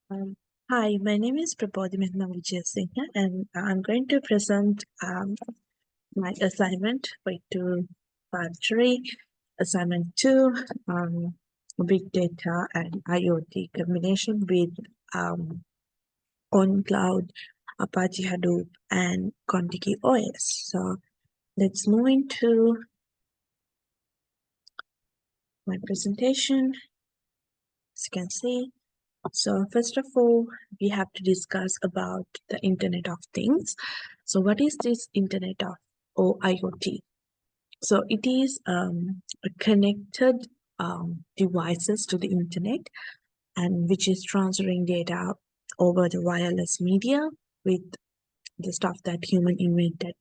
Um, Hi, my name is Prabodhi Methma Wijesinghe, and I'm going to present my assignment for 253, assignment 2, big data and IoT combination with on cloud, Apache Hadoop, and CONTIKI OS. So let's move into my presentation. As you can see, so first of all, we have to discuss about the Internet of Things. So what is this Internet of or IoT? So it is connected devices to the Internet and which is transferring data over the wireless media with the stuff that human invented.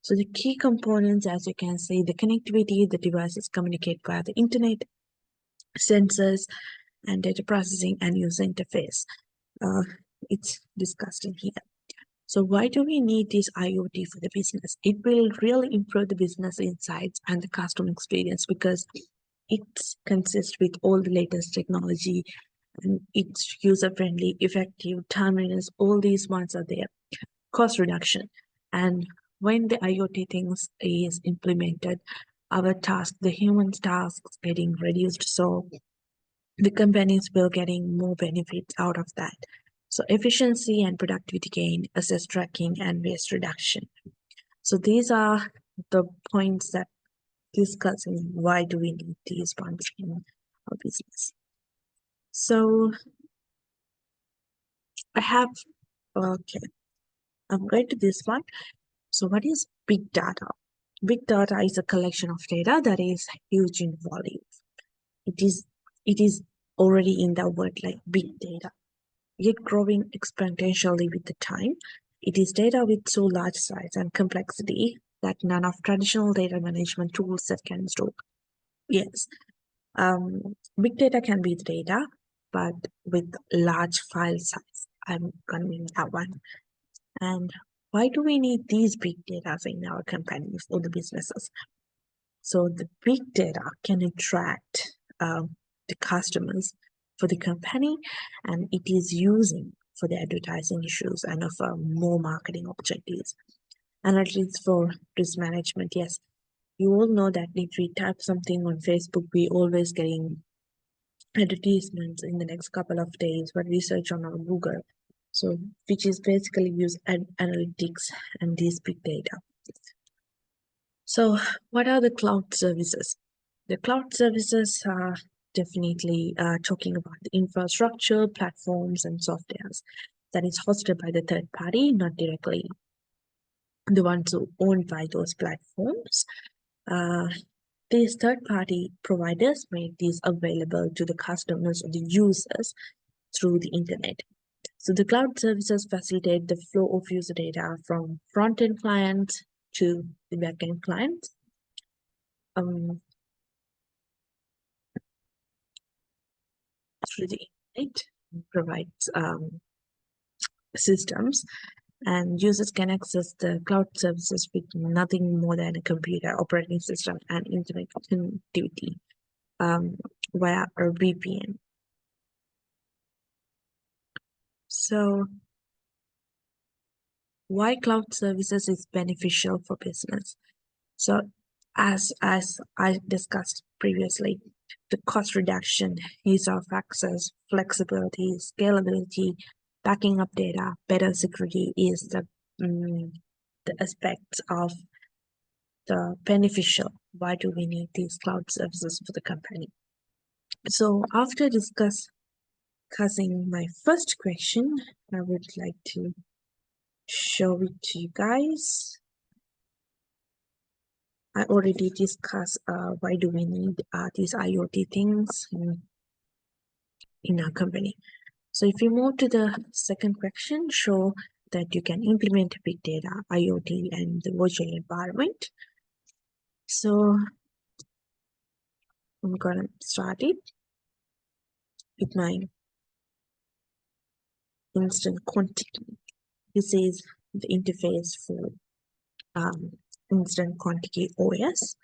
So the key components, as you can see, the connectivity, the devices communicate via the Internet, sensors, and data processing and user interface. It's discussed in here. So why do we need this IoT for the business? It will really improve the business insights and the customer experience because it consists with all the latest technology and it's user friendly, effective, timeliness, all these ones are there. Cost reduction. And when the IoT things is implemented, our task, the human tasks getting reduced. So the companies will getting more benefits out of that. So efficiency and productivity gain, asset tracking, and waste reduction. So these are the points that discussing why do we need these ones in our business. So I have, okay, I'm going to this one. So what is big data? Big data is a collection of data that is huge in volume. It is already in the word like big data, yet growing exponentially with the time. It is data with so large size and complexity that none of traditional data management tools that can store. Yes, big data can be the data, but with large file size. I'm gonna name that one. And why do we need these big data in our companies or the businesses? So the big data can attract the customers for the company, and it is using for the advertising issues and of more marketing objectives. Analytics for risk management. Yes, you all know that if we type something on Facebook, we always getting advertisements in the next couple of days. What we search on our Google, so which is basically use analytics and these big data. So, what are the cloud services? The cloud services are definitely talking about the infrastructure, platforms, and softwares that is hosted by the third party, not directly the ones who owned by those platforms. These third party providers make these available to the customers or the users through the internet. So the cloud services facilitate the flow of user data from front-end clients to the back-end clients. Through the internet provides systems, and users can access the cloud services with nothing more than a computer, operating system, and internet connectivity via a VPN. So, why cloud services is beneficial for business? So, as I discussed previously, the cost reduction, ease of access, flexibility, scalability, backing up data, better security is the aspects of the beneficial. Why do we need these cloud services for the company? So after discussing my first question, I would like to show it to you guys. I already discussed why do we need these IoT things in our company. So if you move to the second question, show that you can implement big data, IoT, and the virtual environment. So I'm gonna start it with my instant CONTIKI. This is the interface for instant CONTIKI OS,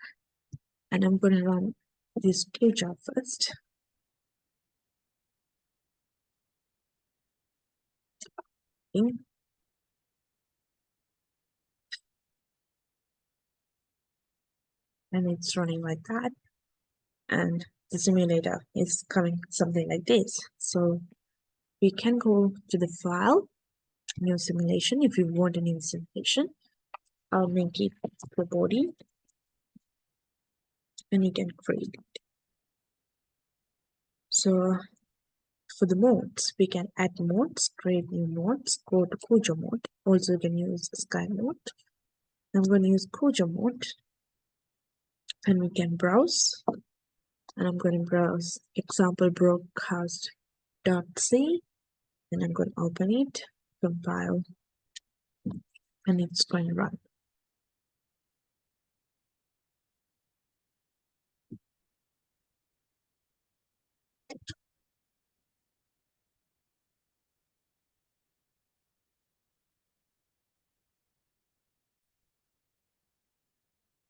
and I'm gonna run this two job first. and it's running like that, and the simulator is coming something like this. So we can go to the file, new simulation. If you want a new simulation, I'll make it Prabodhi, and you can create it. So for the modes, we can add modes, create new modes, go to Kujo mode. Also, you can use Sky mode. I'm going to use Kujo mode, and we can browse. And I'm going to browse example broadcast.c, and I'm going to open it, compile, and it's going to run.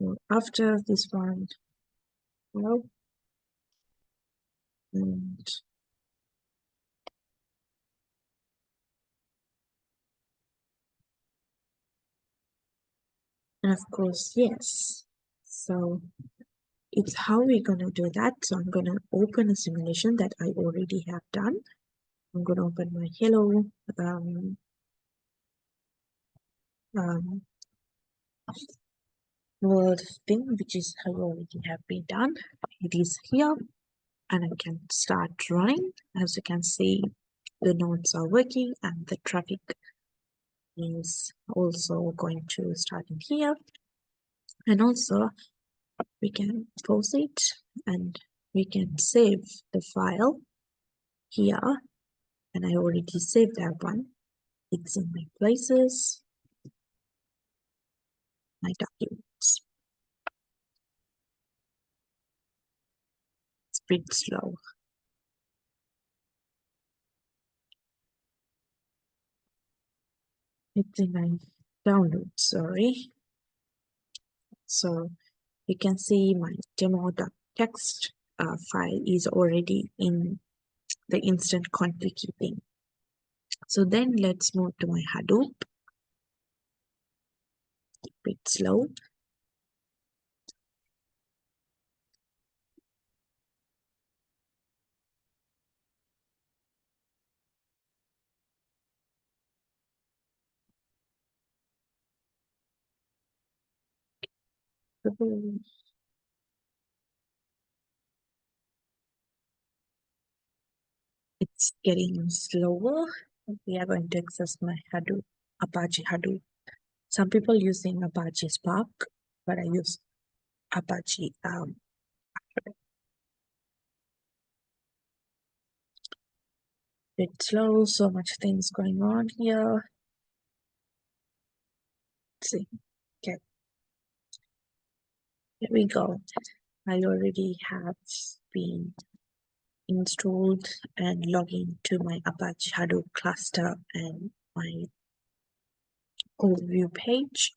So after this one, well, and of course, yes. So it's how we're going to do that. So I'm going to open a simulation that I already have done. I'm going to open my hello world thing, which is how already have been done. It is here, and I can start running. As you can see, the nodes are working, and the traffic is also going to start in here. And also, we can close it, and we can save the file here, and I already saved that one. It's in my places, my documents. It's a bit slow. It's in my download, sorry. So you can see my demo.txt file is already in the instant CONTIKI thing. So then let's move to my Hadoop. A bit slow. It's getting slower. We are going to access my Hadoop, Apache Hadoop. Some people using Apache Spark, but I use Apache. Bit slow, so much things going on here. Let's see. Okay, here we go. I already have been installed and log into my Apache Hadoop cluster and my overview page.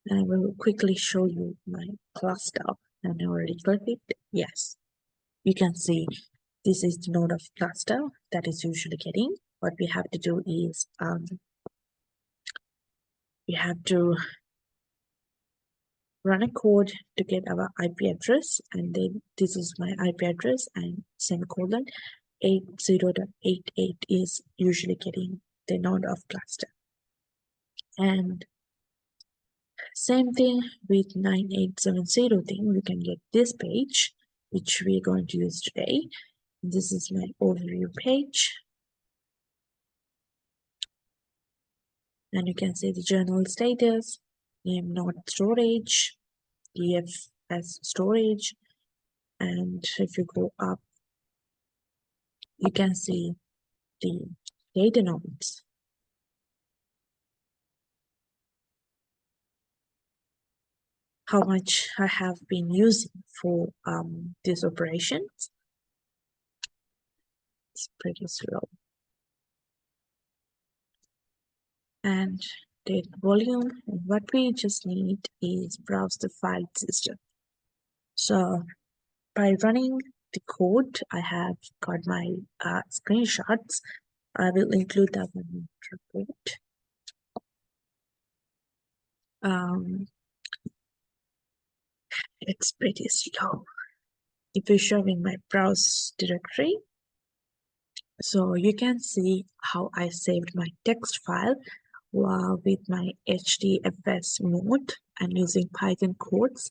And I will quickly show you my cluster. And I already clicked it. Yes, you can see this is the node of cluster that is usually getting. What we have to do is we have to run a code to get our IP address, and then this is my IP address and semicolon 80.88 is usually getting the node of cluster. And same thing with 9870 thing, we can get this page, which we're going to use today. This is my overview page. And you can see the journal status, name not storage, EF as storage. And if you go up, you can see the data nodes. How much I have been using for these operations. It's pretty slow. And data volume, and what we just need is browse the file system. So by running the code, I have got my screenshots, I will include that one in the report. It's pretty slow. If you show in my browse directory, so you can see how I saved my text file with my HDFS mode and using Python codes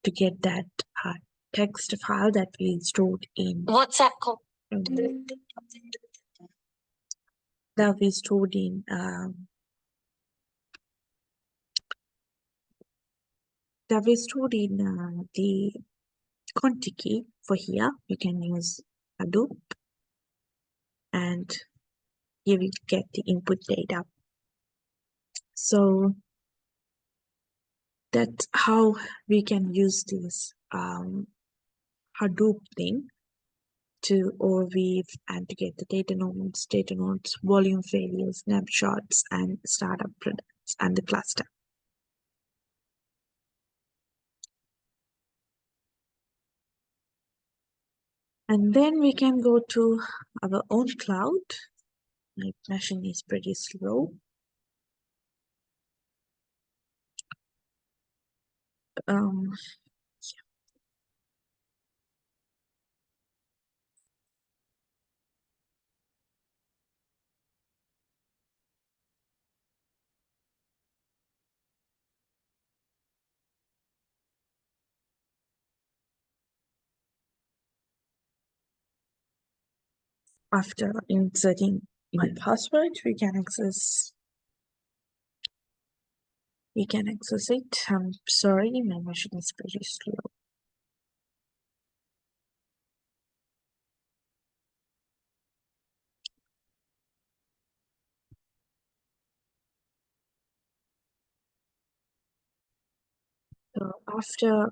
to get that text file that we stored in WhatsApp call. That we stored in the CONTIKI. For here you can use HADOOP, and here we get the input data. So that's how we can use this HADOOP thing to overweave and to get the data nodes, volume failures, snapshots, and startup products and the cluster. And then we can go to our own cloud. My machine is pretty slow. After inserting my password, we can access it. I'm sorry, my machine is pretty slow. So after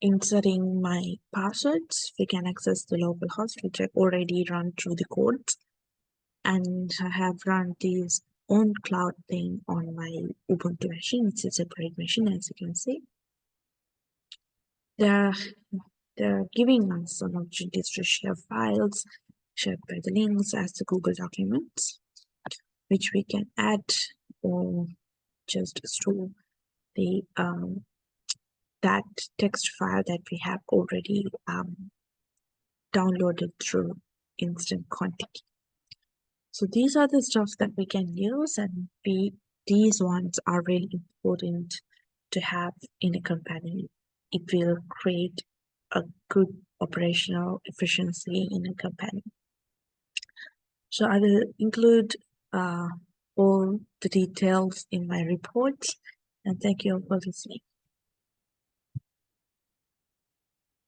inserting my passwords, we can access the local host, which I've already run through the codes, and I have run this own cloud thing on my Ubuntu machine. It's a separate machine, as you can see. They're giving us some opportunities to share files shared by the links as the Google documents, which we can add or just store the that text file that we have already downloaded through instant CONTIKI. So these are the stuff that we can use, and these ones are really important to have in a company. It will create a good operational efficiency in a company. So I will include all the details in my report, and thank you all for listening.